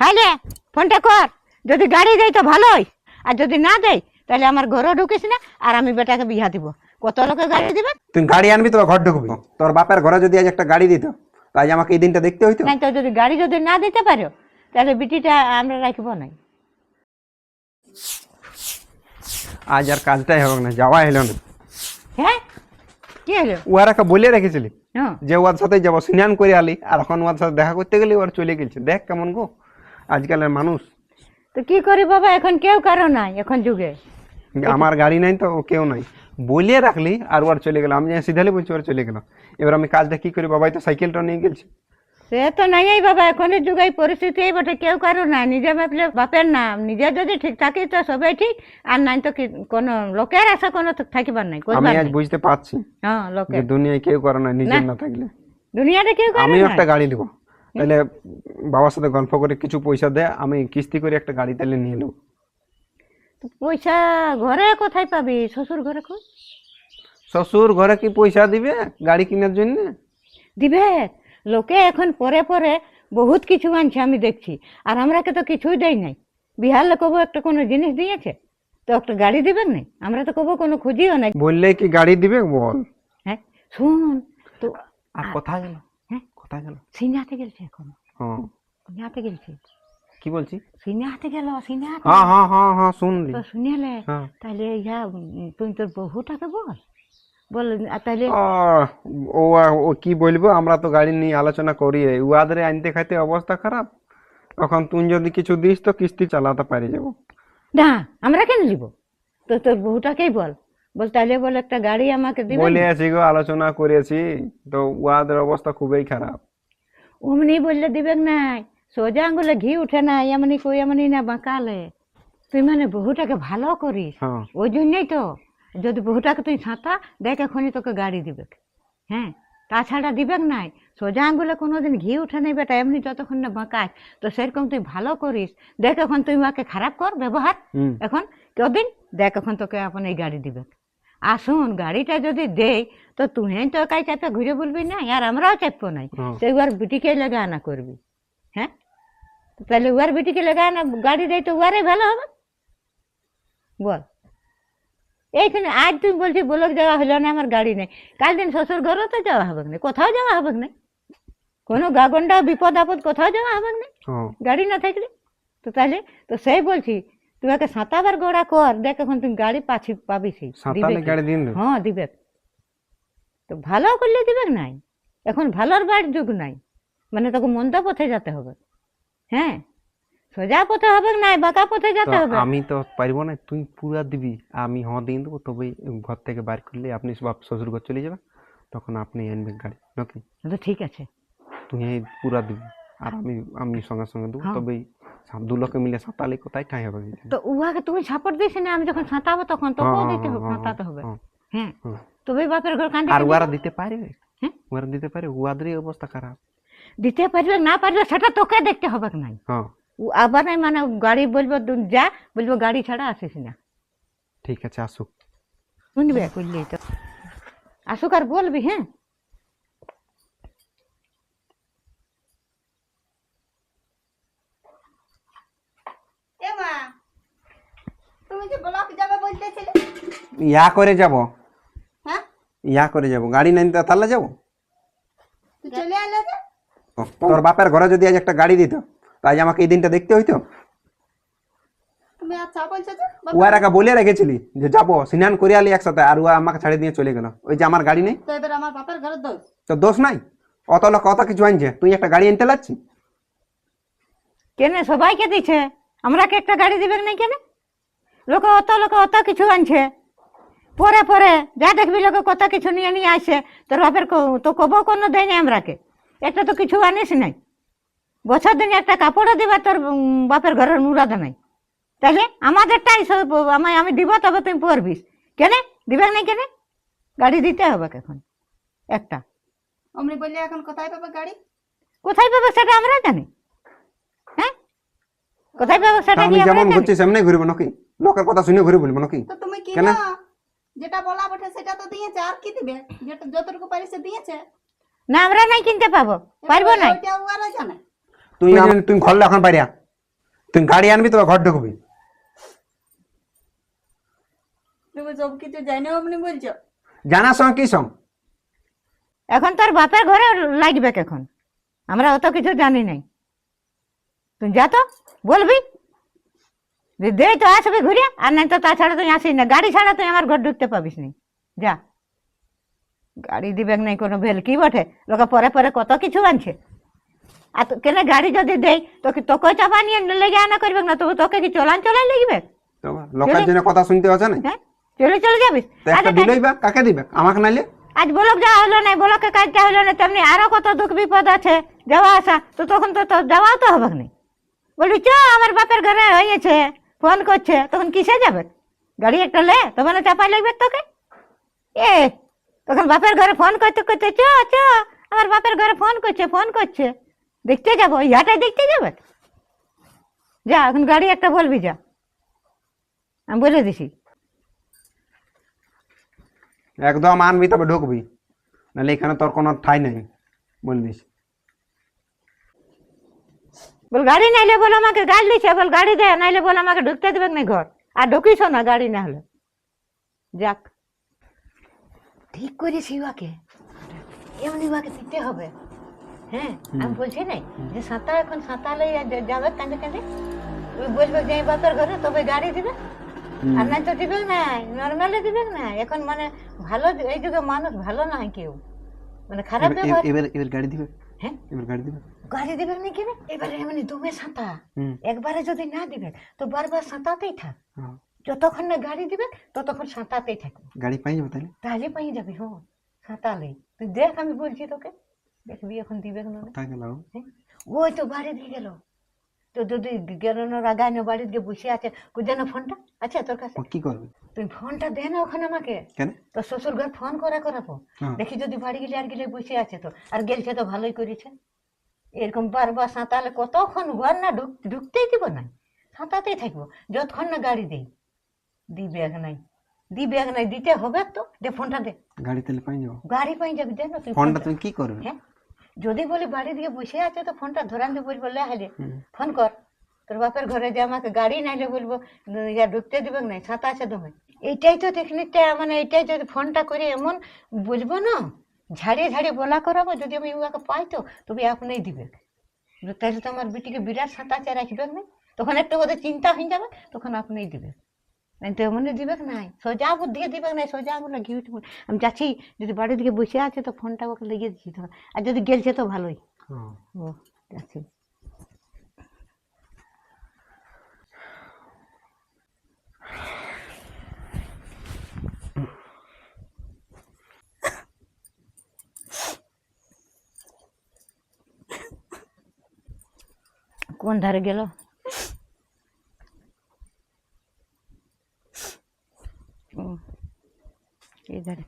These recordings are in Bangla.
হাইলে ফোনটা কর, যদি গাড়ি দেয় তো ভালোই, আর যদি না দেয় তাহলে আমার ঘরে ঢুকিস না, আর আমি বেটাকে বিয়া দিব। কত লোকে গাড়ি দিবে? তুই গাড়ি আনবি তো ঘর ঢুকবি। তোর বাপের ঘরে যদি আজ একটা গাড়ি দিত, আজ আমাকে এই দিনটা দেখতে হইতো। নাই তো যদি গাড়ি যদি না দিতে পারো তাহলে বিটিটা আমরা রাখবো নাই। আজ আর কাজটাই হবে না, যাওয়া হলো না। হ্যাঁ কি হলো? ওরাকে বলে রেখেছিলি হ্যাঁ যে ওর সাথে যাবো, স্নান করে আলি, আর এখন ওর সাথে দেখা করতে গেলে ওর চলে গেছে। দেখ কেমন গো আজকালের মানুষ। তো কি করি বাবা, এখন কেউ কারো নাই এখন যুগে। আমার গাড়ি নাই তো ও কেউ নাই, বলিয়ে রাখলি আর ওর চলে গেল। আমি সিধালি বলছি ওর চলে গেল। এবার আমি কাজটা কি করি বাবাই? তো সাইকেলটা নিয়ে গেছে। সে তো নাই বাবা, এখনের যুগে এই পরিস্থিতি এই বটে, কেউ কারো নাই। নিজে ভাবলে বাপের নাম, নিজে যদি ঠিক থাকি তো সবাই ঠিক, আর নাই তো কোনো লোকের আশা কোনো থাকিবার নাই। আমি আজ বুঝতে পারছি হ্যাঁ যে লোকের দুনিয়ায় কেউ করে না নিজের না থাকলে। দুনিয়াতে কেউ করে আমিও না। একটা গাড়ি দিব, তাহলে বাবার সাথে গল্প করে কিছু পয়সা দে, আমি কিস্তি করে একটা গাড়ি তাহলে নিয়ে নেবো। তো পয়সা ঘরে কোথায় পাবি? শ্বশুর ঘরে খোঁজ। শ্বশুর ঘরে কি পয়সা দিবে গাড়ি কেনার জন্য? দিবে লোকে এখন পরে পরে বহুত কিছু আনছে আমি দেখছি, আর আমরাকে তো কিছুই দেয় নাই। বিহার লোক কবো একটা কোনো জিনিস দিয়েছে তো একটা গাড়ি দিবে নাই, আমরা তো কবো কোনো খুঁজিও নাই। বললে কি গাড়ি দিবে বল? হ্যাঁ শুন তো, আর কোথায় গেল? হ্যাঁ কোথায় গেল? সিনেমাতে গেছে এখন। হ্যাঁ সিনেমাতে গেছে। কি বলছি? সিনেমাতে গেল, সিনেমাতে। হ্যাঁ হ্যাঁ হ্যাঁ হ্যাঁ শুনলি? তো শুনেলে হ্যাঁ। তাহলে ইয়া তুই তোর বহুটাকে বল বল, আর তাহলে ও ও কি বলবো, আমরা তো গাড়ি নিয়ে আলোচনা করি, উয়াদের আনতে খাইতে অবস্থা খারাপ। তখন তুই যদি কিছু দিস তো কিস্তি চালাতে পারি যাবো। না আমরা কেন দিব? তো তোর বহুটাকেই বল, বল তাহলে বল একটা গাড়ি আমাকে দিবে। বলে আছি গো, আলোচনা করেছি, তো উয়াদের অবস্থা খুবই খারাপ। অমনি বললে দিবে নাই, সোজা আঙ্গুলে ঘি উঠে না, এমনি কই এমনি না বাঁকালে। তুই মানে বহুটাকে ভালো করিস, হ্যাঁ ওই জন্যই তো। যদি বহুটাকে তুই ছাঁতা দেখ এখনই তোকে গাড়ি দিবে। হ্যাঁ তাছাড়া দিবে নাই। সোজা আঙ্গুলে কোনোদিন ঘি উঠে নেই বেটা, এমনি যতক্ষণ না বাঁকাস। তো সেরকম তুই ভালো করিস, দেখ এখন তুই মাকে খারাপ কর ব্যবহার, হুম। এখন কদিন দেখ এখন তোকে আপন এই গাড়ি দিবে। আসুন গাড়িটা যদি দেয় তো তুই তো একাই চাপে ঘুরে বলবি না, আর আমরাও চাপবো নাই। হ্যাঁ। তো উয়ার বিটিকে লেগে আনা করবি। হ্যাঁ তাহলে উয়ার বিটিকে লেগে আনা গাড়ি দেয় তো উয়ারে ভালো হবে। বল এইখানে আজ তুই বলছিস ব্লক যাওয়া হলো না, আমার গাড়ি নেই, কাল দিন শ্বশুর ঘরও তো যাওয়া হবে না, কোথাও যাওয়া হবে না, কোনো গাগন্ডা বিপদ আপদ কোথাও যাওয়া হবে না হ্যাঁ। গাড়ি না থাকলে। তো তাহলে তো সেই বলছি তুই একে সাঁতাবার গোড়া কর, দেখ এখন তুই গাড়ি পাছি পাবি সেই দিবে সাঁতালে কি? গাড়ি দিন দেব। হ্যাঁ দিবে তো ভালো করলে দিবে নাই। এখন ভালোর বাড়ির যুগ নাই, মানে তোকে মন্দ পথে যেতে হবে। হ্যাঁ সোজা পথে হবে নাই, বাঁকা পথে তো যেতে হবে। আমি তো পারবো না, তুই পুরা দিবি, আমি হ্যাঁ দিয়ে দেবো, তবেই ঘর থেকে বাইর করলে আপনি বাপ শ্বশুর ঘর চলে যাবে, তখন আপনি আনবেন গাড়ি নাকি? তো ঠিক আছে। তুই এই পুরা দিবি আর আমি আমি সঙ্গে সঙ্গে দেবো, হ্যাঁ। তবেই দু লোকে মিলে সাঁতালে কোথায় ঠাঁই হবে। তো উহাকে তুমি সাপোর্ট দিস না, আমি যখন সাঁতাবো তখন তোকেও হ্যাঁ, দিতে হবে, হ্যাঁ, সাঁতাতে হবে। হ্যাঁ, হ্যাঁ হ্যাঁ। তবে বাপের ঘর কান্দি আর কান্দি ওরা যাবে। দিতে পারবে? হ্যাঁ ওরা দিতে পারে? উয়াদেরই অবস্থা খারাপ। দিতে পারবে না পারবে সেটা তোকে দেখতে হবে নাই। হ্যাঁ আবার নাই মানে গাড়ি বলবো যা, বলবো গাড়ি ছাড়া আসিস না। ঠিক আছে, আসুক। শুনবে করলি তো আসুক আর বলবি। হ্যাঁ এমা, তুমি যে ব্লক যাবে বলতেছিলে, ইয়া করে যাব, হ্যাঁ ইয়া করে যাব, গাড়ি নাই তো তাহলে যাবো। তুই চলে এলে যে। তোর বাপের ঘরে যদি আজ একটা গাড়ি দিত, আজ আমাকে এই দিনটা দেখতে হইতো। তুমি আচ্ছা বলছো যে ওয়ারাকে বলে রেখেছিলি যে যাবো, স্নান করে আলি একসাথে, আর ও আমাকে ছাড়িয়ে দিয়ে চলে গেল। ওই যে আমার গাড়ি নেই, তো এবার আমার বাপের ঘরের দোষ। তো দোষ নাই। অত লোক কত কিছু আনছে, তুই একটা গাড়ি আনতে লাগছি। কেন সবাইকে দিছে, আমরাকে একটা গাড়ি দিবে নাই কেন? লোক অত কিছু আনছে, পরে পরে যা দেখবি লোক কত কিছু নিয়ে নিয়ে আসে। তোর বাপের তো কব কোনো দেয় নাই আমরাকে, একটা তো কিছু আনিস নাই। বছর দিনে একটা কাপড়ও দিবা তোর বাপের ঘরের মুরাদ নাই। তাহলে আমাদেরটাই আমি দিব, তবে তুই পরবিস। কেন দিবে নাই কেন? গাড়ি দিতে হবে এখন একটা। অমনি বললে এখন কোথায় পাবে গাড়ি? কোথায় পাবে সেটা আমরা জানি। হ্যাঁ কোথায় পাবে সেটা আমি কি আমরা যেমন জানি? ঘুরছি সেমনি ঘুরবো নাকি? লোকের কথা শুনে ঘুরে বলবো নাকি? তো তুমি কি কেন? না যেটা বলা বটে সেটা তো দিয়েছে, আর কি দিবে? যেটা যতটুকু পারি সে দিয়েছে। না আমরা নাই কিনতে পাবো, পারবো নাই। ওইটা ওরা জানে। তুই তুই ঘরলে এখন পারিয়া তুই গাড়ি আনবি তবে ঘর ঢুকবি। তুমি সব কিছু জানো আপনি বলছো? জানার সঙ্গে কি সঙ্গ? এখন তোর বাপের ঘরে লাগবে এখন, আমরা অত কিছু জানি নাই। তুই যা তো বলবি যে দে তো আসবি ঘুরে, আর নাই তো তাছাড়া তুই আসিস না। গাড়ি ছাড়া তুই আমার ঘর ঢুকতে পাবিস নি। যা, গাড়ি দিবে নাই কোনো ভেল কি বটে, লোকে পরে পরে কত কিছু আনছে। আর কেন গাড়ি যদি দেই তোকে তোকে চাপা নিয়ে লেগে আনা করবে না, তবু তোকে কি চলান লাগবে? লোকের জন্য কথা শুনতে হচ্ছে না। হ্যাঁ, চলে যাবিস। তো একটা দিলেই বা কাকে দিবে? আমাকে নাইলে? আজ বলক যা হলো না, বলকে কাজটা হলো না, তেমনি আরো কত দুঃখ বিপদ আছে যাওয়া আসা, তো তখন তো যাওয়াও তো হবে না। বলবি চ আমার বাপের ঘরে হয়েছে, ফোন করছে, তখন কিসে যাবে? গাড়ি একটা লে, তখন চাপাই লাগবে তোকে। এ তখন বাপের ঘরে ফোন করতে করতে চ চ আমার বাপের ঘরে ফোন করছে দেখতে যাবো, ইয়াটাই দেখতে যাবে। যা এখন গাড়ি একটা বলবি, যা আমি বলে দিছি। একদম আনবি তবে ঢুকবি, নাহলে এখানে তোর কোনো ঠাই নেই বলে দিস। বল গাড়ি নাইলে বল আমাকে গাড়ি দিছে, বল গাড়ি দে, নাইলে বল আমাকে ঢুকতে দেবে না ঘর। আর ঢুকিস না গাড়ি না হলে। যাক, ঠিক করিস ইউকে, এমনি ইউকে দিতে হবে। হ্যাঁ, আমি বলছি নাই যে সাঁতার এখন সাঁতালে যাবে কাঁদে কাঁদে, ওই বলবে যে বাপের ঘরে, তবে গাড়ি দিবে। আর নাই তো দিবে না, নর্মালি দিবে না। এখন মানে ভালো, এই যুগে মানুষ ভালো না কেউ, মানে খারাপ ব্যবহার। এবার গাড়ি দিবে? হ্যাঁ, এবার গাড়ি দিবে। গাড়ি দিবে না কেন? এবারে এমনি দমে সাঁতা, একবারে যদি না দিবে তো বারবার সাঁতাতেই থাক। যতক্ষণ না গাড়ি দিবে ততক্ষণ সাঁতাতেই থাকবে। গাড়ি পাই যাবে তাহলে? তাহলে পাই যাবি। হ্যাঁ, সাঁতালেই তুই দেখ, আমি বলছি তোকে, দেখবি এখন দিবে না। ওই তো বাড়ি দিয়ে গেল, তো যদি গেল না রাগায় বাড়িতে গিয়ে বসে আছে, যেন ফোনটা আছে তোর কাছে, কি করবে? তুই ফোনটা দে না ওখানে আমাকে। কেন? তোর শ্বশুর ঘর ফোন করাবো, দেখি যদি বাড়ি গেলে আর গেলে বসে আছে তো, আর গেলছে তো ভালোই করেছে। এরকম বারবার সাঁতালে কতক্ষণ ঘর না ঢুকতেই দিব না, সাঁতাতেই থাকবো যতক্ষণ না গাড়ি দেই। দিবে নাই দিতে হবে তো। দে ফোনটা দে। গাড়ি তাহলে পাই যাবো? গাড়ি পাই যাবি, দে না তুই ফোনটা। তুমি কি করবে? হ্যাঁ, যদি বলি বাড়ি দিয়ে বসে আছে তো ফোনটা ধরান দিয়ে বলবো লে হালে ফোন কর তোর বাপের ঘরে, যে আমাকে গাড়ি নাইলে বলবো ঢুকতে দিবে না, সাঁতা আছে দমে। এইটাই তো টেকনিকটা, মানে এইটাই যদি ফোনটা করে এমন বুঝবো না, ঝাড়িয়ে বলা করাবো। যদি আমি উহাকে পাই তো তবে আপনিই দিবে, তাহলে তো আমার বেটিকে বিরাট সাঁতাচে রাখবে না, তখন একটু ওদের চিন্তা হয়ে যাবে, তখন আপনিই দিবে। নাই তো এমনি দিবে নাই, সোজা বুদ্ধি দিবে নাই, সোজা বলে ঘি উঠবে। আমি যাচ্ছি, যদি বাড়ির দিকে বসে আছে তো ফোনটা ওকে লেগে দিচ্ছি তখন, আর যদি গেলছে তো ভালোই। ও যাচ্ছি। কোন ধারে গেল? এই ধারে।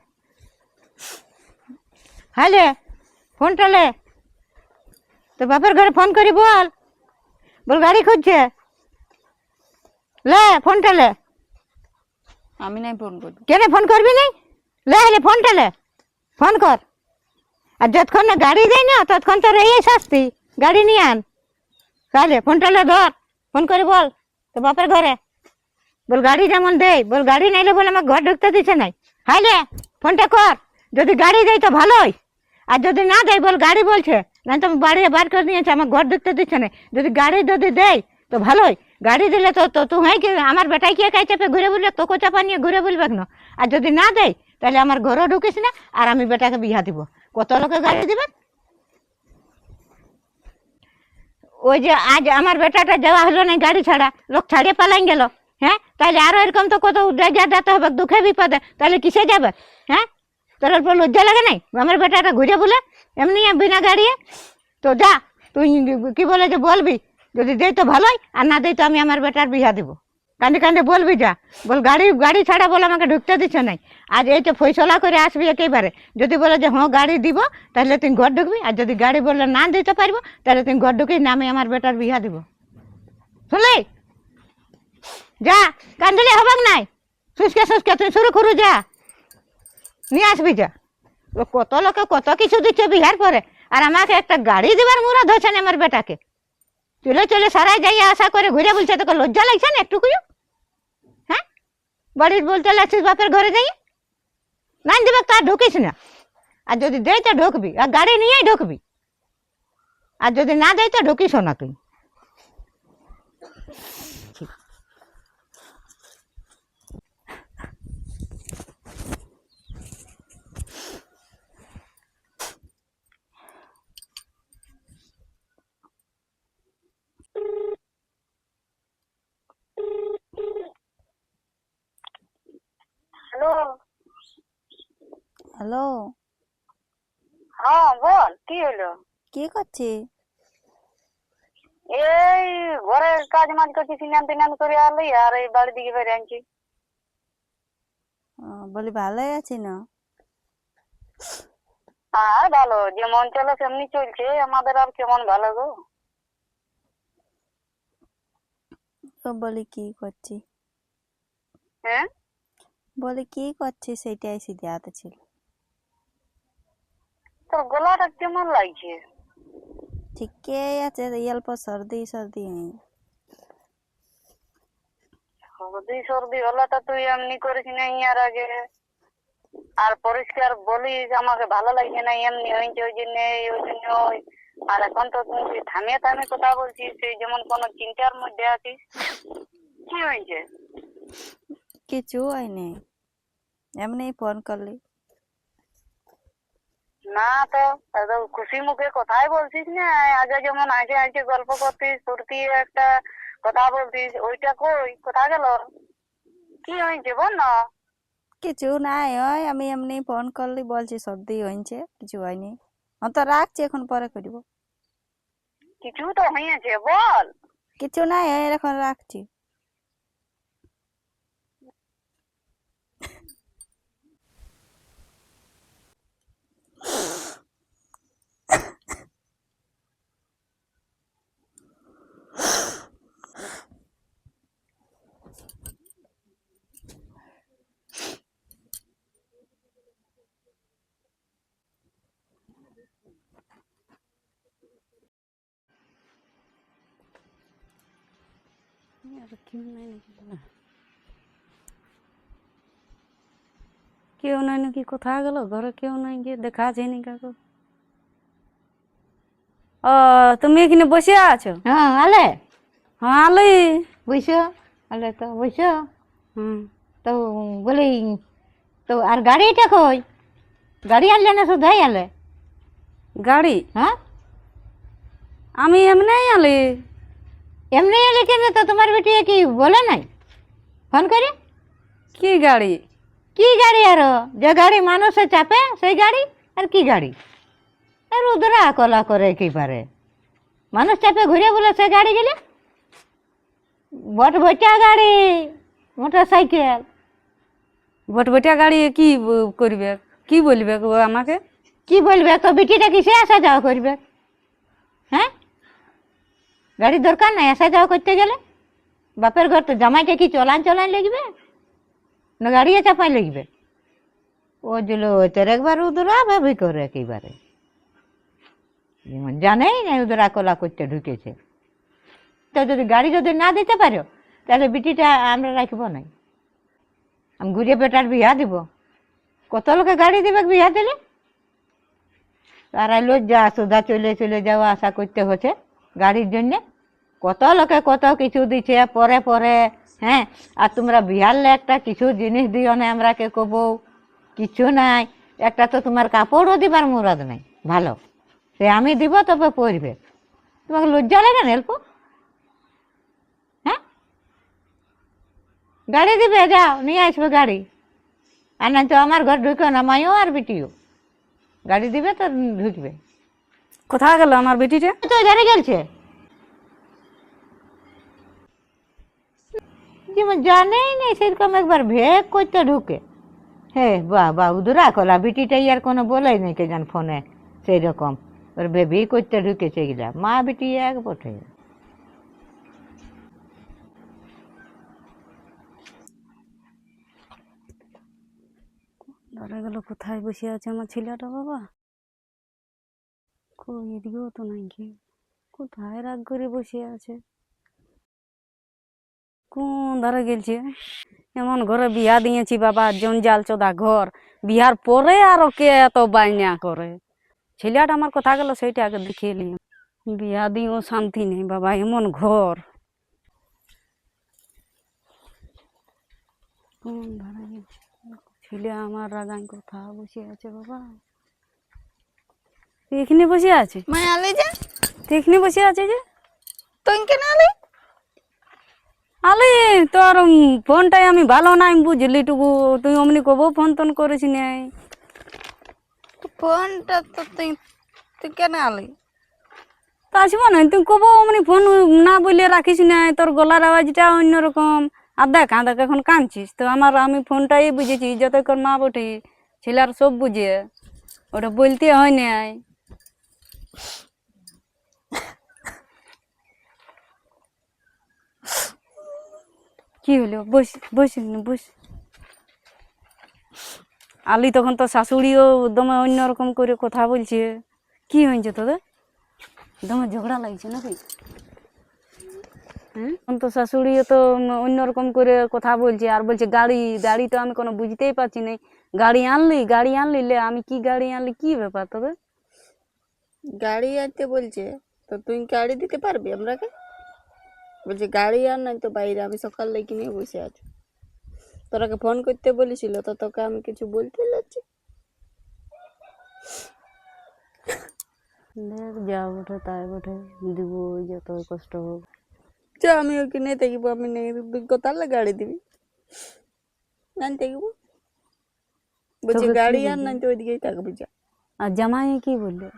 হালে ফোনটা লে, তোর বাপের ঘরে ফোন করি বল গাড়ি খুঁজছে, লে ফোনটা লে। আমি নাই ফোন করব। কেন ফোন করবি নাই? লে হালে ফোনটা লে, ফোন কর। আর যতক্ষণ না গাড়ি দেয় না ততক্ষণ তোর এই শাস্তি, গাড়ি নিয়ে আন। তাহলে ফোনটা লে, ধর, ফোন করে বল তোর বাপের ঘরে, বল গাড়ি যেমন দেয়, বল গাড়ি নাইলে বলে আমার ঘর ঢুকতে দিচ্ছে নাই। হাইলে ফোনটা কর, যদি গাড়ি দেয় তো ভালোই, আর যদি না দেয় বল গাড়ি বলছে না, তো বাড়ি বার করে নিয়েছে, আমার ঘর ঢুকতে দিচ্ছে না। যদি গাড়ি দেয় তো ভালোই, গাড়ি দিলে তো তুমি কি আমার বেটাই কি একাই চাপে ঘুরে বলবে, তোকে চাপা নিয়ে ঘুরে বলবে না। আর যদি না দেয় তাহলে আমার ঘরও ঢুকিস না, আর আমি বেটাকে বিয়া দিব। কত লোকে গাড়ি দিবে। ওই যে আজ আমার বেটাটা যাওয়া হলো না গাড়ি ছাড়া, লোক ছাড়িয়ে পালাই গেল। হ্যাঁ, তাহলে আরো এরকম তো কত যেতে হবে দুঃখে বিপদে, তাহলে কিসে যাবে? হ্যাঁ, তোর উপর লজ্জা লাগে নাই আমার বেটাটা ঘুরে বলে এমনি বিনা গাড়িয়ে? তো যা, তুই কি বলে যে বলবি, যদি দেয় তো ভালোই, আর না দেয় তো আমি আমার বেটার বিয়া দিব। কান্দে বলবি, যা বল গাড়ি ছাড়া বলে আমাকে ঢুকতে দিচ্ছে নাই। আজ এই তো ফয়সলা করে আসবি একেবারে। যদি বলে যে হ্যাঁ গাড়ি দিব তাহলে তুই ঘর ঢুকবি, আর যদি গাড়ি বললে না দিতে পারবো তাহলে তুই ঘর ঢুকিস না, আমি আমার বেটার বিয়া দিব। শুনলি? যা, কান্দলে হবে নাই, সুস্কে তুই শুরু করু, যা নিয়ে আসবি। যা, কত লোকে কত কিছু দিচ্ছে বিহার পরে, আর আমাকে একটা গাড়ি দিবার মুরা ধরছে না আমার বেটাকে। চলে চলে সারাই যাই আশা করে ঘুরে বলছে, তোকে লজ্জা লাগছে না একটু? হ্যাঁ, বাড়ির বলতে লাগছিস বাপের ঘরে যাই, নাই দিবে তার ঢুকিস না। আর যদি দেয় তো ঢুকবি, আর গাড়ি নিয়েই ঢুকবি। আর যদি না দেয় তো ঢুকিস না তুই। হ্যালো। হ্যালো, হ্যাঁ বল, কি হলো? কি করছি? এই ঘরের কাজ মাঝ করছি, সিনান টিনান করে আলি আর এই বাড়ির দিকে বেরিয়ে আনছি। বলি ভালোই আছি না? হ্যাঁ ভালো, যেমন চলে সেমনি চলছে, আমাদের আর কেমন ভালো গো। তো বলি কি করছি, হ্যাঁ বলি কি করছি সেটাই সিদ্ধাতে ছিল। তোর গলাটা কেমন লাগছে? ঠিকই আছে, অল্প সর্দি সর্দি নেই। সর্দি সর্দি হলাটা তুই এমনি করিস না ইয়ার আগে, আর পরিষ্কার বলিস আমাকে ভালো লাগছে না, এমনি হয়েছে ওই জন্য আর এখন তো তুই থামিয়ে থামিয়ে কথা বলছিস, সেই যেমন কোনো চিন্তার মধ্যে আছিস। কি হয়েছে? কিছু হয়নি, এমনি ফোন করলি। না তো একদম খুশি মুখে কথাই বলছিস না, আগে যেমন আগে আগে গল্প করতিস, ফুর্তি একটা কথা বলতিস, ওইটা কই, কোথা গেল? কি হয়েছে বল না। কিছু নাই, ওই আমি এমনি ফোন করলি বলছি সর্দি হয়েছে, কিছু হয়নি। তো রাখছি, এখন পরে করব। কিছু তো হয়েছে বল। কিছু নাই, ওই এখন রাখছি। আর কেউ নাই নাকি? কেউ নাই নাকি? কোথা গেল? ঘরে কেউ নাই, গিয়ে দেখা যায়নি কাকু। ও, তুমি এখানে বসে আছো? হ্যাঁ আলে, হ্যাঁ আলোই। বুঝছো? আলে তো বুঝছো? হুম, তো বলি, তো আর গাড়িটা কই? গাড়ি আনলে না শুধাই আলে? গাড়ি হ্যাঁ, আমি এমনি আলি। এমনি এলে কেন? তো তোমার বেটি কি বলে নাই ফোন করে? কি গাড়ি? কি গাড়ি আরো? যে গাড়ি মানুষে চাপে সেই গাড়ি। আর কি গাড়ি? আর উদরা কলা করে কি পারে? মানুষ চাপে ঘুরে বলে সে গাড়ি গেলে বটবটা গাড়ি, মোটর সাইকেল। বটবটিয়া গাড়ি কি করবে? কি বলবে গো আমাকে? কি বলবে? তো বেটিটা কিসে আসা যাওয়া করবে? হ্যাঁ, গাড়ির দরকার নাই আসা যাওয়া করতে গেলে। বাপের ঘর তো জামাইটা কি চলান চলান লাগবে না গাড়িয়ে চাপাই লাগবে? ও দিল তোর একবার উদরা ভাবি করে একেবারে, যেমন জানেই না উদরা কলা করতে ঢুকেছে। তো যদি গাড়ি যদি না দিতে পারো তাহলে বিটিটা আমরা রাখবো নাই। আমি ঘুরে বেটার বিয়া দিব, কত লোকে গাড়ি দিবে বিয়া দিলে? তারা লজ্জা সুধা চলে চলে যাওয়া আশা করতে হচ্ছে গাড়ির জন্যে। কত লোকে কত কিছু দিচ্ছে পরে পরে। হ্যাঁ, আর তোমরা বিহারলে একটা কিছু জিনিস দিও না, আমরা কে কব কিছু নাই। একটা তো তোমার কাপড়ও দিবার মুরাদ নাই ভালো, সে আমি দিব তবে পরবে। তোমাকে লজ্জা লাগে না অল্প? হ্যাঁ, গাড়ি দিবে, যাও নিয়ে আসবে গাড়ি। আর না তো আমার ঘর ঢুকে না, মাইও আর বিটিও। গাড়ি দিবে তো ঢুকবে। কোথা গেল আমার বেটিটা? তো জানে গেলছে, যেমন জানেই নেই সেরকম একবার ভেগ করতে ঢুকে। হে বাহ বাহ, উদরা কলা বিটিটাই আর কোনো বলেই নেই কে জান ফোনে সেই রকম। ওর বেবি করতে ঢুকেছে গিলা, মা বিটি এক বটে। ধরে গেল কোথায় বসে আছে আমার ছেলেটা বাবা? কই এদিকেও তো নাই, কি কোথায় রাগ করে বসে আছে? কোন ধারে গেলছে? এমন ঘরে বিয়া দিয়েছি বাবা, জঞ্জাল চোদা ঘর। বিয়ার পরে আর ওকে এত বায়না করে। ছেলেটা আমার কথা গেল সেইটা আগে দেখিয়ে নিও। বিয়া দিয়েও শান্তি নেই বাবা, এমন ঘর। কোন ধারে গেলছে? ছেলে আমার রাগান কথা বসে আছে বাবা। তুই এখানে বসে আছে? मैं आले जा তুই এখানে বসে আছে যে? तो इनके ना आले আলে তোর ফোনটাই আমি ভালো নাই বুঝলি টুকু, তুই অমনি কব ফোন টোন করিস নাই। तो फोन टा तो तू क्या ना आले তা আসবো না, তুই কব অমনি ফোন না বলে রাখিস নাই, তোর গলার আওয়াজটা অন্যরকম। আর দেখ এখন কাঁদছিস তো। আমি ফোনটাই বুঝেছি, যতক্ষণ মা বটে ছেলের সব বুঝে, ওটা বলতে হয় নাই। কি হলো? বস বস বস। আলি তখন তো শাশুড়িও দমে অন্যরকম করে কথা বলছে। কি হয়েছে তোদের? দমে ঝগড়া লাগছে নাকি? হ্যাঁ, তখন তো শাশুড়িও তো অন্যরকম করে কথা বলছে, আর বলছে গাড়ি তো আমি কোনো বুঝতেই পারছি না। গাড়ি আনলি লে, আমি কি গাড়ি আনলি, কি ব্যাপার তোদের? গাড়ি আনতে বলছে, তো তুই গাড়ি দিতে পারবি আমরাকে? বলছে গাড়ি আর নাই তো বাইরে, আমি সকাল লেগে নিয়ে বসে আছি। তোরাকে ফোন করতে বলেছিল তো তোকে আমি কিছু বলতে লাগছি। দেখ যা বটে তাই বটে, দিব যত কষ্ট হোক। চ আমি ওকে নিয়ে দেখবো, আমি নেই তুই কোথালে গাড়ি দিবি নাই দেখবো। বলছে তোকে কি গাড়ি আর বলবে? নাই তো ওইদিকেই থাকবি যা। আর জামাই কি বললো?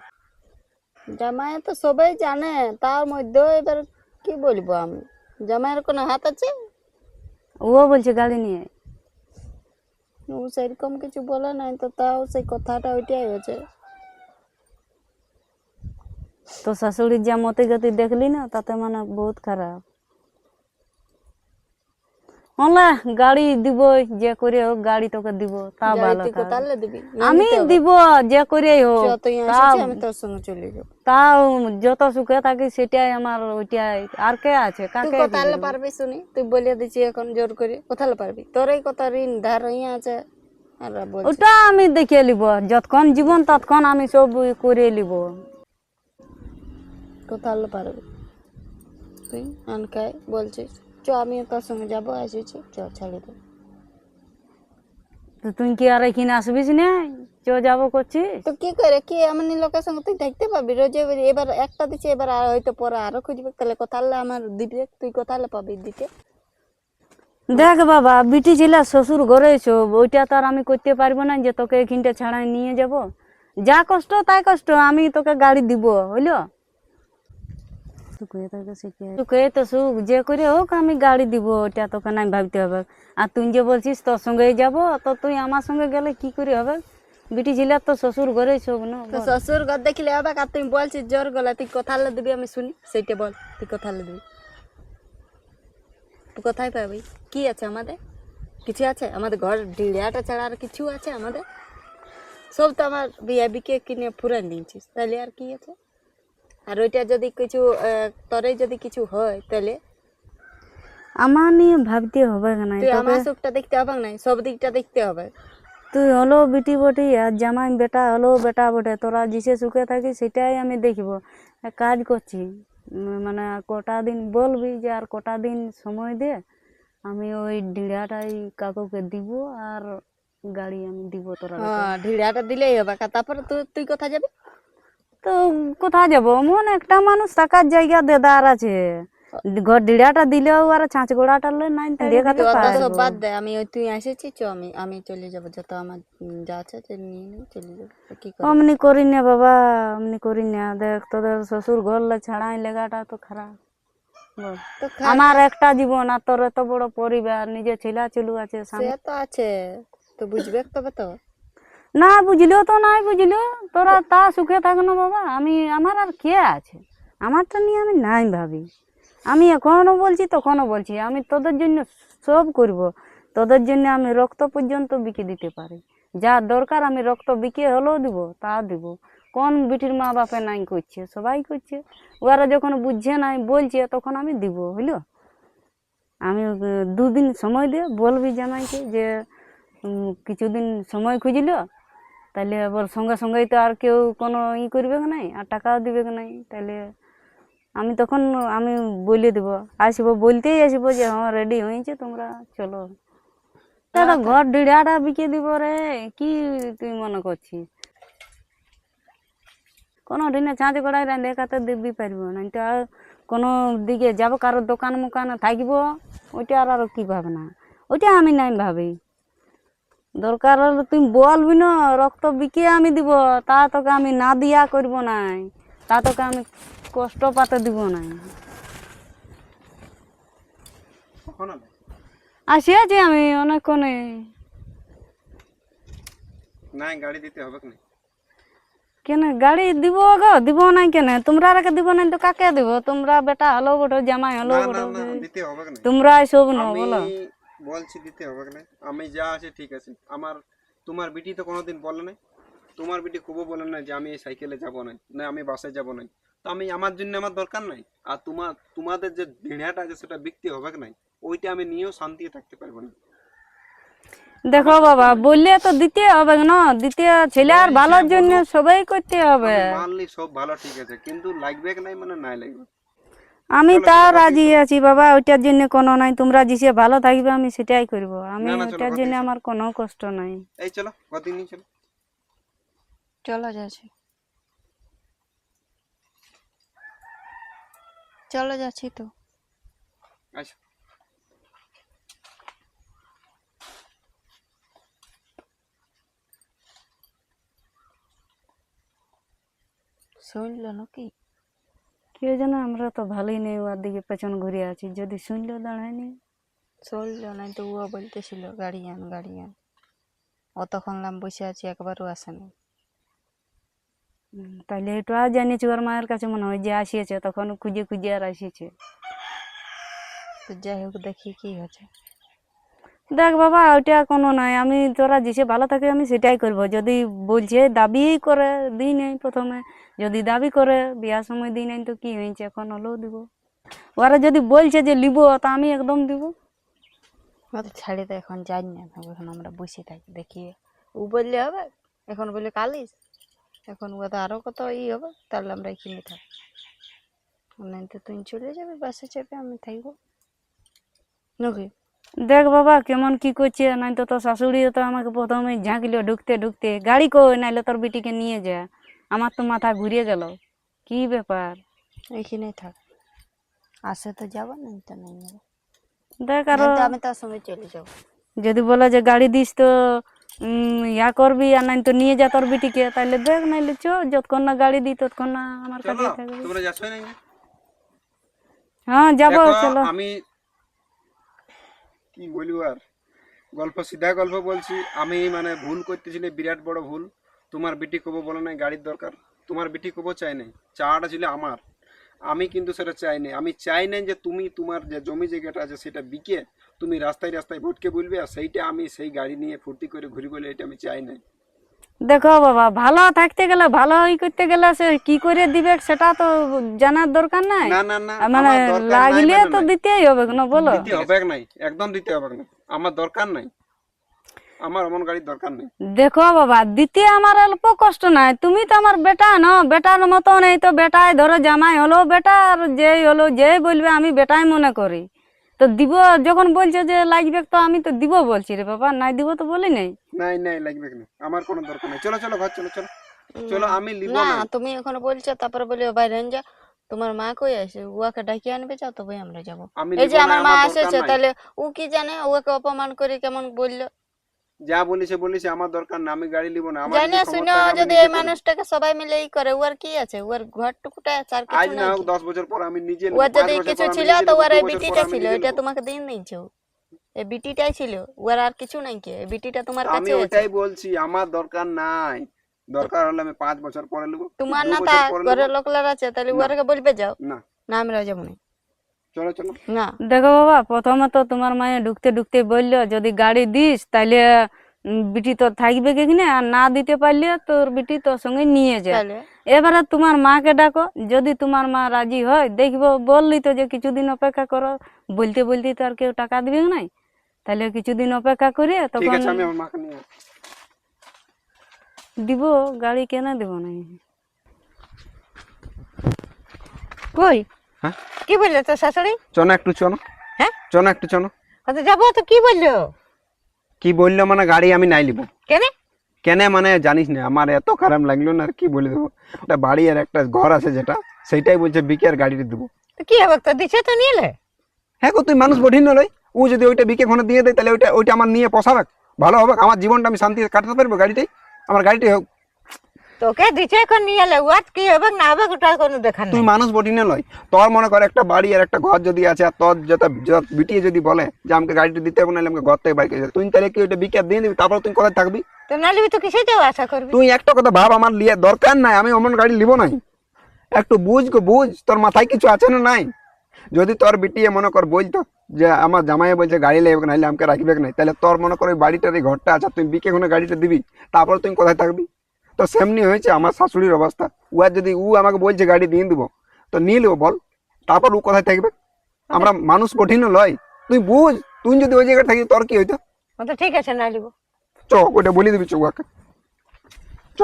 জামাই তো সবাই জানে, তার মধ্যেও এবার কি বলবো আমি? জামাইয়ের কোনো হাত আছে? ও বলছে গাড়ি নিয়ে আয়। ও সেরকম কিছু বলে নাই তো, তাও সেই কথাটা ওইটাই হয়েছে। তো শাশুড়ির যা মতে গতি দেখলি না, তাতে মানে বহুত খারাপ। হলে গাড়ি দিব, যে করে হোক গাড়ি তোকে দিব, তা গাড়ি ভালো তুই থাকবে। কোথালে দিবি? আমি দিব যে করে হোক, চ তুই তা আসিস, আমি তোর সঙ্গে চলে যাবো। তাও যত সুখে থাকি সেটাই আমার, ওইটাই। আর কে আছে? তুই কাকে কি কোথালে করবো? পারবি শুনি? তুই বলে দিচ্ছি এখন জোর করে, কোথালে পারবি? তোর এই কথা ঋণ ধার ইয়ে আছে আর বলছি ওটা আমি দেখে নিব, যতক্ষণ জীবন ততক্ষণ আমি সব করে নিব। কোথালে পারবি? তুই আনকাই বলছিস চ আমিও তোর সঙ্গে যাবো, আসিছি চ ছাড়ি দে। তো তুই কি আর এখানে আসবিস না? চ যাবো করছিস। তো কি করে কি এমনি লোকের সঙ্গে তুই দেখতে পাবি রোজ? এবার একটা দিচ্ছে, এবার আর হয়তো পরে আরো খুঁজবে, তাহলে কোথালে আমার দিবি? তুই কোথালে পাবি দিতে? দেখ বাবা, বিটি ছিল শ্বশুর ঘরে সব, ওইটা তো আর আমি করতে পারবো না যে তোকে এখানটা ছাড়াই নিয়ে যাব। যা কষ্ট তাই কষ্ট, আমি তোকে গাড়ি দিব, হইলো? সুখে তো সুখ, যে করে হোক আমি গাড়ি দিব, ওটা তোকে নাই ভাবতে হবে। আর তুই যে বলছিস তোর সঙ্গে যাব, তো তুই আমার সঙ্গে গেলে কি করে হবে? বিটি ছিল তো শ্বশুর ঘরে সব না। তো শ্বশুর ঘর দেখলে হবে? আর তুই বলছিস জোর গলা, তুই কোথালে দিবি আমি শুনি, সেইটা বল। তুই কোথালে দিবি? তুই কোথায় পাবি? কি আছে আমাদের? কিছু আছে আমাদের? ঘর ডিড়িয়াটা ছাড়া আর কিছু আছে আমাদের? সব তো আমার বিকে কিনে ফুরান দিয়েছিস, তাহলে আর কি আছে? আর ওইটা যদি কিছু তোরে যদি কিছু হয় তাহলে আমার নিয়ে ভাবতে হবে না। তুই আমার সুখটা দেখতে হবে না, সব দিকটা দেখতে হবে। তুই হলো বিটি বটি, আর জামাই বেটা হলো বেটা বটে, তোরা যেসে সুখে থাকিস সেটাই আমি দেখবো। এক কাজ করছি, মানে আর কটা দিন বলবি যে আর কটা দিন সময় দে, আমি ওই ডিড়াটাই কাকুকে দিব, আর গাড়ি আমি দিব তোরা। হ্যাঁ, ঢিড়াটা দিলেই হবে। তারপরে তুই কোথায় যাবি? তো কোথায় যাবো? মন একটা মানুষ থাকার জায়গা দেদার আছে, ঘর ডিড়াটা দিলেও আর ছাঁচ গোড়াটা নাই দেখাতে তুই অত সব পারবো। বাদ দে, আমি ওই তুই এসেছি চ, আমি চলে যাবো, যত আমার যা আছে নিয়ে নিয়ে চলে যাবো। কি করবি? অমনি করি না বাবা, অমনি করি না। দেখ তোদের শ্বশুর ঘর ছাড়াই লেগাটা তো খারাপ। বল, তো আমার একটা জীবন, আর তোর এত বড় পরিবার, নিজের ছেলা চলু আছে সে সামনে। তো আছে, তো বুঝবে তবে তো। না বুঝলো তো নাই বুঝলো, তোরা তা সুখে থাক না বাবা। আমার আর কে আছে? আমারটা নিয়ে আমি নাই ভাবি। আমি এখনো বলছি, তখনও বলছি, আমি তোদের জন্য সব করব। তোদের জন্য আমি রক্ত পর্যন্ত বিকে দিতে পারি, যা দরকার আমি রক্ত বিকে হলেও দিব, তা দিব। কোন বিটির মা বাপে নাই করছে, সবাই করছে। ওরা যখন বুঝছে নাই বলছে তখন আমি দিব, বুঝলো। আমি 2 দিন সময় দিয়ে বলবি জামাইকে যে কিছুদিন সময় খুঁজল, তাহলে আবার সঙ্গে সঙ্গেই তো আর কেউ কোনো করবে নাই, আর টাকাও দিবে নাই। তাহলে আমি তখন আমি বলে দিব, আসবো বলতেই আসবো যে হ্যাঁ রেডি হয়েছে, তোমরা চলো। দাদা ঘর ডিড়াটা বিকে দিব রে, কি তুই মনে করছিস? কোনো দিনে ছাঁচ গড়াই দেখাতে দিবি পারবো না, তো আর কোনো দিকে যাবো কারো দোকান মোকানে থাকবো, ওইটা আর কি ভাবনা, ওইটা আমি নাই ভাবি। দরকার হলে তুই বলবি না রক্ত বিকে আমি দিব, তা তোকে আমি না দিয়া করবো নাই, তা তোকে আমি কষ্ট পাতে দিব নাই। আসিয়াছি আমি অনেকক্ষণে। নাই গাড়ি দিতে হবে না। কেন গাড়ি দিব গো? দিব নাই কেন? তোমরা আগে দিব নাই তো কাকে দিব? তোমরা বেটা হলো বটো, জামাই হলো না বটো, না দিতে হবে না। তোমরা সব না আমি বলো। বলছি দিতে হবে না। আমি যা আছে ঠিক আছে। তোমার বিটি তো কোনোদিন বলে নাই, তোমার বিটি খুবও বলে নাই যে আমি এই সাইকেলে যাব না, না আমি বাসে যাব না। তো আমি আমার জন্য আমার দরকার নাই। আর তোমাদের যে ভিড়াটা আছে সেটা বিকতে হবে নাই, ওইটা আমি নিয়েও শান্তি থাকতে পারবো না। দেখো বাবা, বললে তো দিতে হবে না, দিতে ছেলে আর ভালোর জন্য সবাই করতে হবে। মানলি সব ভালো ঠিক আছে, কিন্তু লাগবে নাই মানে নাই লাগবে। আমি তাও রাজি আছি বাবা, ওইটার জন্য কোনো নাই। তোমরা যে ভালো থাকবে আমি সেটাই করবো, আমি ওইটার জন্য আমার কোনো কষ্ট নাই। এই চলো কতদিন নিয়ে চলো। চলো যাচ্ছি, চলো যাচ্ছি তো। আচ্ছা শুনলো নাকি? কেউ জানে, আমরা তো ভালোই নেই, ওর দিকে পেছন ঘুরে আছি, যদি শুনলেও দাঁড়ায়নি। শুনলো নাই তো, ও বলতেছিল গাড়ি আন গাড়ি আন, অতক্ষণ লাম বসে আছি একবারও আসেনি। তাহলে একটু আর জানিয়েছি, ওর মায়ের কাছে মনে হয় যে আসিয়েছে, তখন খুঁজে খুঁজে আর আসিয়েছে। তো যাই হোক, দেখি কি হচ্ছে। দেখ বাবা, ওইটা কোনো নাই, আমি তোরা যেসে ভালো থাকে আমি সেটাই করব। যদি বলছে দাবি করে দিই নেই প্রথমে, যদি দাবি করে বিয়ার সময় দিই নাই তো কি হয়েছে, এখন হলেও দিব। ওরা যদি বলছে যে লিব, তা আমি একদম দিব। ছাড়ি তো এখন যাই না, এখন আমরা বসে থাকি দেখি। ও বললে হবে, এখন বললে কালিস, এখন ও তো আরো কত হবে, তাহলে আমরা এখানে থাকি। নাই তো তুই চলে যাবে বাসে চেপে, আমি থাকবো নাকি। দেখ বাবা কেমন কি করছে, নাই তো তোর শাশুড়ি তো আমাকে প্রথমে ঝাঁকলো ঢুকতে ঢুকতে, গাড়ি কই, নাইলে তোর বিটিকে নিয়ে যা। আমার তো মাথা ঘুরিয়ে গেল, কি ব্যাপার। এইখানেই থাক, আসে তো যাবো, নাই তো নাই যাবো। দেখ আরো আমি তার সঙ্গে চলে যাবো। যদি বলে যে গাড়ি দিস তো ইয়া করবি, আর নাই তো নিয়ে যা তোর বিটিকে, তাহলে দেখ, নাইলে চো, যতক্ষণ না গাড়ি দিই ততক্ষণ না আমার কাছে থাকবে। তোমরা যাচ্ছ না? হ্যাঁ যাবো, চলো। আমি কি বলবো আর, সিধা গল্প বলছি। আমি মানে ভুল করতেছিল, বিরাট বড় ভুল। তোমার বিটি কবো বলে নাই গাড়ির দরকার, তোমার বিটি কবো চাই নাই, চাটা ছিল আমার। আমি কিন্তু সেটা চাই নাই। আমি চাই নাই যে তুমি তোমার যে জমি জায়গাটা আছে সেটা বিকে তুমি রাস্তায় রাস্তায় ভটকে বলবে, আর সেইটা আমি সেই গাড়ি নিয়ে ফুর্তি করে ঘুরি বলে, এটা আমি চাই নাই। দেখো বাবা, ভালো থাকতে গেলে, ভালো করতে গেলে সে কি করে দিবে সেটা তো জানার দরকার নাই। না না না, মানে আমার দরকার নাই লাগলে মানে তো নাই। দিতেই হবে না, বলো। দিতে হবে নাই, একদম দিতে হবে না। আমার দরকার নাই, আমার অমন গাড়ির দরকার নেই। দেখো বাবা, দিতে আমার অল্প কষ্ট নাই, তুমি তো আমার বেটা না, বেটার মতো নেই তো। বেটাই ধরো, জামাই হলো বেটা, আর যেই হলো, যেই বলবে আমি বেটাই মনে করি। তো দিব যখন বলছে যে লাগবে, তো আমি তো দিব বলছি রে বাবা, নাই দিব তো বলি নাই। নাই নাই লাগবে না, আমার কোনো দরকার নাই। চলো চলো ঘর চলো, চলো চলো, আমি লিব না, না। তুমি এখন বলছো, তারপরে বলি বাইরে যা, তোমার মা কই আছে, ওকে ডাকি আনবে, যাও তবে আমরা যাবো। আমি এই লিব যে না, আমার মা আমার দরকার এসেছে, নাই। তাহলে ও কি জানে, ওকে অপমান করে কেমন বললো। যা বলিছে বলিছে, আমার দরকার না, আমি গাড়ি লিব না। আমার জানি যদি শুনে ক্ষমতা থাকে, আমি যদি নিজে এই করব। মানুষটাকে সবাই মিলে ই করে, ওর কি আছে, ওর ঘরটুকুটা আছে, আর আজ কিছু না নাই। হোক 10 বছর পর আমি নিজে নেব, ওর 5 যদি বছর কিছু পর আমি ছিল নিজে তো নেব, ওর 2 এই বছর পর বিটিটা আমি ছিল, নিজে এটা নেব। তোমাকে দিন দিয়েছো। এই বিটিটাই ছিল, ওর আর কিছু নাই। কি এই বিটিটা তোমার আমি কাছে আছে? ওটাই বলছি, আমার দরকার নাই। দরকার হলে আমি 5 বছর পরে নেব, তোমার 2 না তা বছর পরে নেব। ঘরের লোকলার আছে, তাহলে না ওরকে বলবে যাও, না, না আমরা যাবো না। চলো চলো। না, দেখো বাবা, প্রথমে তো তোমার মায়ে ঢুকতে ঢুকতে বললো যদি গাড়ি দিস তাহলে বিটি তোর থাকবে কিনে, আর না দিতে পারলে তোর বিটি তোর সঙ্গে নিয়ে যায়। তাহলে এবারে তোমার মাকে ডাকো, যদি তোমার মা রাজি হয় দেখবো, বললি তো যে কিছুদিন অপেক্ষা করো, বলতে বলতে তো আর কেউ টাকা দিবে নাই, তাহলে কিছুদিন অপেক্ষা করে ঠিক তখন আছে, আমি আমার মাকে নিয়ে আসছি। দিব। গাড়ি কেন দিব না? কই হ্যাঁ কি বললো তোর শাশুড়ি? চলো একটু চলো, হ্যাঁ চলো একটু চলো। তো যাবো তো কি বললো? কি বললো মানে গাড়ি আমি নাই নিব। কেন? কেন মানে জানিস না, আমার এত খারাপ লাগলো না, আর কি বলে দেবো। ওটা বাড়ি আর একটা ঘর আছে যেটা, সেইটাই বলছে বিকে আর গাড়িটা দেবো। তো কি হবে, তো দিছে তো নিলে। হ্যাঁ গো, তুই মানুষ বঠিন নয়, ও যদি ওইটা বিকে ঘনে দিয়ে দেয় তাহলে ওইটা ওইটা আমার নিয়ে পোষাবে, ভালো হবে, আমার জীবনটা আমি শান্তি কাটাতে পারবো। গাড়িটাই আমার গাড়িটাই হোক। তোকে দিছে এখন নিয়ে এলে, ওয়াট কি হবে না হবে ওটা কোনো দেখা তুই নেই। মানুষ বঠিন নয়, তোর মনে কর একটা বাড়ি আর একটা ঘর যদি আছে, আর তোর যত বিটিয়ে যদি বলে যে আমাকে গাড়িটা দিতে হবে, নাহলে আমাকে ঘর থেকে বাইক তুই তাহলে কি ওইটা বিকে দিয়ে দিবি, তারপর তুই কোথায় থাকবি? তো নাহলে তো কিসে যাও আশা করবি? তুই একটা কথা ভাব, আমার লিয়ে দরকার নাই, আমি অমন গাড়ি লিবো নাই। একটু বুঝ গো, বুঝ, তোর মাথায় কিছু আছে না নাই? যদি তোর বিটিয়ে মনে কর বলতো যে আমার জামাই বলছে গাড়ি লাগবে, নাহলে আমাকে রাখবে নাই, তাহলে তোর মনে কর ওই বাড়িটার এই ঘরটা আছে, তুই বিকে ঘনে গাড়িটা দিবি, তারপর তুই কোথায় থাকবি? তো সেমনি হয়েছে আমার শাশুড়ির অবস্থা। ও আর যদি ও আমাকে বলছে গাড়ি দিয়ে দিব, তো নিয়ে নেবো বল, তারপর ও কোথায় থাকবে? আমরা মানুষ কঠিন লয়, তুই বুঝ। তুই যদি ওই জায়গায় থাকিস তোর কি হইতো? তো ঠিক আছে না লিব। চ ওইটা বলে দিবি, চ ওকে চ।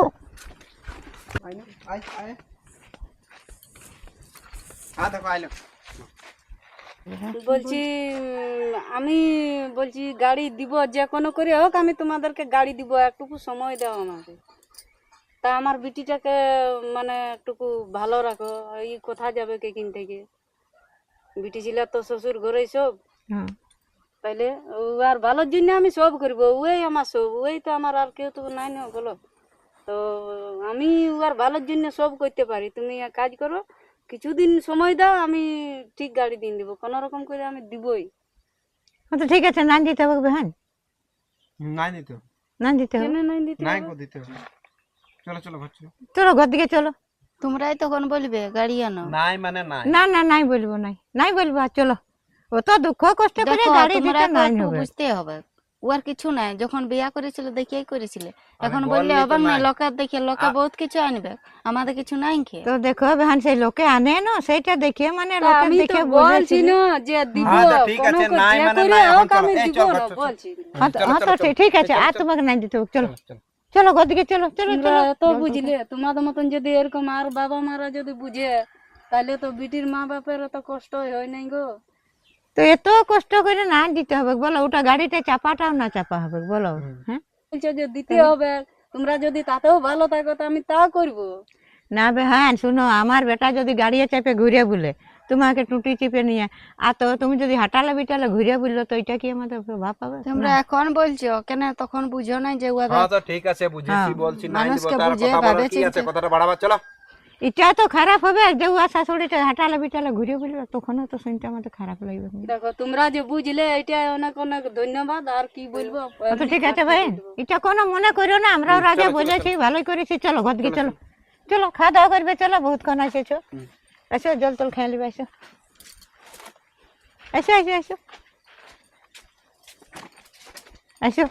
বলছি আমি বলছি গাড়ি দিব, যে কোনো করে হোক আমি তোমাদেরকে গাড়ি দিব, একটুকু সময় দাও আমাকে। তা আমার বিটিটাকে মানে একটুকু ভালো রাখো। এই কোথায় যাবে কেকিন থেকে? বিটি ছিল তো শ্বশুর ঘরে সব, তাইলে ও আর ভালোর জন্য আমি সব করবো, ওই আমার সব, ওই তো আমার আর কেউ তো নাই না বলো। তো আমি আর ভালোর জন্য সব করতে পারি। তুমি এক কাজ করো, কিছুদিন সময় দাও, আমি ঠিক গাড়ি দিন দিব, কোনো রকম করে আমি দিবই। তো ঠিক আছে, না দিতে হবে। হ্যাঁ নাই দিতে হবে, না দিতে হবে। কেন নাই দিতে নাই হবে? গো দিতে হবে। চলো চলো ঘর চলো। চলো ঘর দিকে চলো। তোমরাই তখন বলবে গাড়ি আনো। নাই মানে নাই। না না নাই বলবো, নাই নাই বলবো। আর চলো, অত দুঃখ কষ্ট করে দেখো গাড়ি তোমরা দিতে নাই একটু হবে। বুঝতে হবে, ও আর কিছু নাই। যখন বিয়া করেছিল দেখিয়াই করেছিল, এখন বললি বললে তো হবে না। নাই। লোকে দেখে লোকে বহুত কিছু আনবে, আমাদের কিছু নাই খেয়ে। তো দেখো বেহান, সেই লোকে আনে না, সেইটা দেখে মানে তা লোকে আমি তো দেখে বলছি বুঝেছি। না যে দিব, আচ্ছা, ঠিক কোনো আছে, করে নাই যে মানে করে নাই, এখন হোক চলো। আমি এই দিব চল, না চল, চল। বলছি। হ্যাঁ তো ঠিক আছে, আর তোমাকে নাই দিতে হবে। চলো চলো ঘর দিকে চলো চলো তোমরা চলো। এত বুঝলে, তোমাদের মতন যদি এরকম আর বাবা মারা যদি বুঝে, তাহলে তো বিটির মা বাপের তো কষ্ট হয় নাই গো। তো এত কষ্ট করে না দিতে হবে বলো? ওটা গাড়িতে চাপাটাও না চাপা হবে বলো? হ্যাঁ বলছে যে দিতে হবে, তোমরা যদি তাতেও ভালো থাকো তো আমি তা করবো। না বেহান, শুনো, আমার বেটা যদি গাড়িয়ে চেপে ঘুরে বলে তোমাকে টুটি চেপে নিয়ে, আর তো তুমি যদি হাঁটালে বিটালে ঘুরে বললো, তো এটা কি আমাদের প্রভাব পাবে? তোমরা এখন বলছো কেন, তখন বুঝো নাই যে ও হ্যাঁ তো ঠিক আছে, বুঝেছি, বলছি নাই দিব, মানুষকে তার বুঝে কথা বলার ভাবে কি আছে, চিনতে। কথাটা বাড়াবা। চলো এটা তো খারাপ হবে যে ও শাশুড়িটা হাঁটালে বিটালে ঘুরে বলবে, তখনও তো শুনতে আমাদের খারাপ লাগবে। দেখো তোমরা যে বুঝলে, এটা অনেক অনেক ধন্যবাদ। আর কি বলবো, তো ঠিক আছে ভাই, এটা কোনো মনে করো না, আমরাও আগে বলেছি, ভালোই করেছি। চলো ঘর দিকে চলো চলো, খাওয়া দাওয়া করবে। চলো, বহুত ক্ষণ এসেছো, এসো জল টল খেয়ে নিবে। এসো এসো এসো এসো এসো।